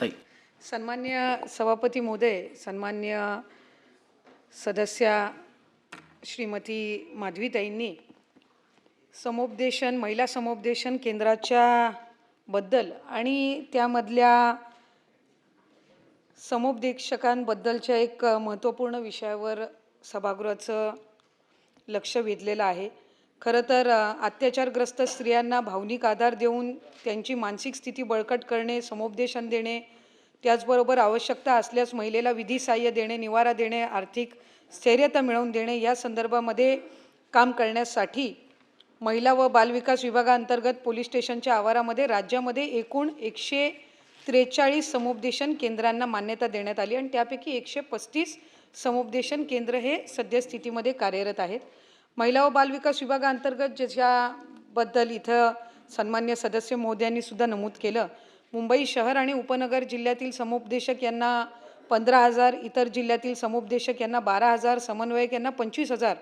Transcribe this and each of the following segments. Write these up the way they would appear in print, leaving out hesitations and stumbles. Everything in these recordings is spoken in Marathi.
ताई. सन्मान्य सभापती महोदय, सन्मान्य सदस्या श्रीमती माधवीताईंनी समुपदेशन महिला समुपदेशन केंद्राच्या बद्दल आणि त्यामधल्या समुपदेशकांबद्दलच्या एक महत्त्वपूर्ण विषयावर सभागृहाचं लक्ष वेधलेलं आहे. खरं तर अत्याचारग्रस्त स्त्रियांना भावनिक आधार देऊन त्यांची मानसिक स्थिती बळकट करणे, समुपदेशन देणे, त्याचबरोबर आवश्यकता असल्यास महिलेला विधी सहाय्य देणे, निवारा देणे, आर्थिक स्थैर्यता मिळवून देणे या संदर्भामध्ये काम करण्यासाठी महिला व बालविकास विभागाअंतर्गत पोलीस स्टेशनच्या आवारामध्ये राज्यामध्ये एकूण 143 समुपदेशन केंद्रांना मान्यता देण्यात आली आणि त्यापैकी 135 समुपदेशन केंद्र हे सद्यस्थितीमध्ये कार्यरत आहेत. महिला व बालविकास विभागाअंतर्गत ज्याच्याबद्दल इथं सन्मान्य सदस्य महोदयांनी सुद्धा नमूद केलं, मुंबई शहर आणि उपनगर जिल्ह्यातील समुपदेशक यांना 15,000, इतर जिल्ह्यातील समुपदेशक यांना 12,000, समन्वयक यांना 25,000,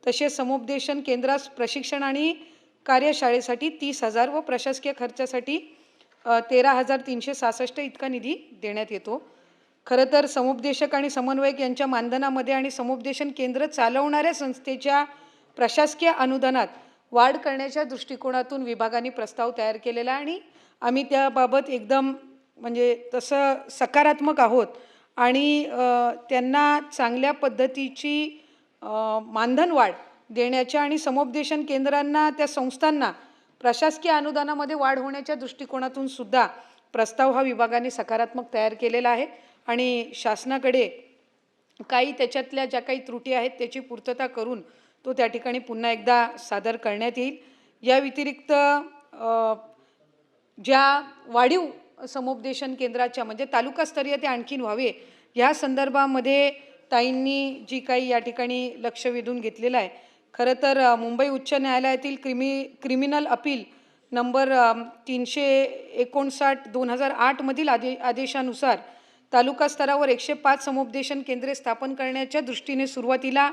तसेच समुपदेशन केंद्रास प्रशिक्षण आणि कार्यशाळेसाठी 30,000 व प्रशासकीय खर्चासाठी 13,366 इतका निधी देण्यात येतो. खरं तर समुपदेशक आणि समन्वयक यांच्या मानधनामध्ये आणि समुपदेशन केंद्र चालवणाऱ्या संस्थेच्या प्रशासकीय अनुदानात वाढ करण्याच्या दृष्टिकोनातून विभागाने प्रस्ताव तयार केलेला आणि आम्ही त्याबाबत एकदम म्हणजे तसं सकारात्मक आहोत आणि त्यांना चांगल्या पद्धतीची मानधन वाढ देण्याच्या आणि समुपदेशन केंद्रांना त्या संस्थांना प्रशासकीय अनुदानामध्ये वाढ होण्याच्या दृष्टिकोनातून सुद्धा प्रस्ताव हा विभागाने सकारात्मक तयार केलेला आहे आणि शासनाकडे काही त्याच्यातल्या ज्या काही त्रुटी आहेत त्याची पूर्तता करून तो त्या ठिकाणी पुन्हा एकदा सादर करण्यात येईल. या व्यतिरिक्त ज्या वाढीव समुपदेशन केंद्राच्या म्हणजे तालुकास्तरीय ते आणखीन व्हावे या संदर्भामध्ये ताईंनी जी काही या ठिकाणी लक्ष वेधून घेतलेलं आहे. खरं तर मुंबई उच्च न्यायालयातील क्रिमिनल अपील नंबर 359/2008 मधील आदेशानुसार तालुका स्तरावर 105 समुपदेशन केंद्रे स्थापन करण्याच्या दृष्टीने सुरुवातीला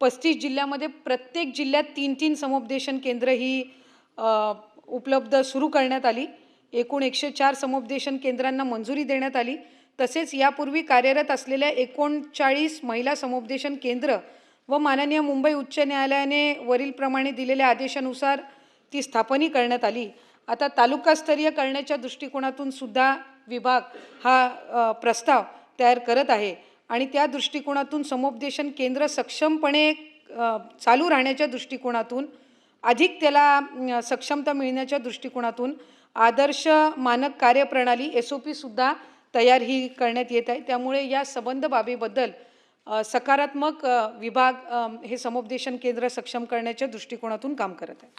35 जिल्ह्यामध्ये प्रत्येक जिल्ह्यात 3-3 समुपदेशन केंद्र ही उपलब्ध सुरू करण्यात आली. एकूण 104 समुपदेशन केंद्रांना मंजुरी देण्यात आली. तसेच यापूर्वी कार्यरत असलेल्या 39 महिला समुपदेशन केंद्र व माननीय मुंबई उच्च न्यायालयाने वरीलप्रमाणे दिलेल्या आदेशानुसार ती स्थापनही करण्यात आली. आता तालुकास्तरीय करण्याच्या दृष्टिकोनातून सुद्धा विभाग हा प्रस्ताव तयार करत आहे आणि त्या दृष्टिकोनातून समुपदेशन केंद्र सक्षमपणे चालू राहण्याच्या दृष्टिकोनातून अधिक त्याला सक्षमता मिळण्याच्या दृष्टिकोनातून आदर्श मानक कार्यप्रणाली SOP सुद्धा तयार ही करण्यात येत आहे. त्यामुळे या संबंध बाबीबद्दल सकारात्मक विभाग हे समुपदेशन केंद्र सक्षम करण्याच्या दृष्टिकोनातून काम करत आहे.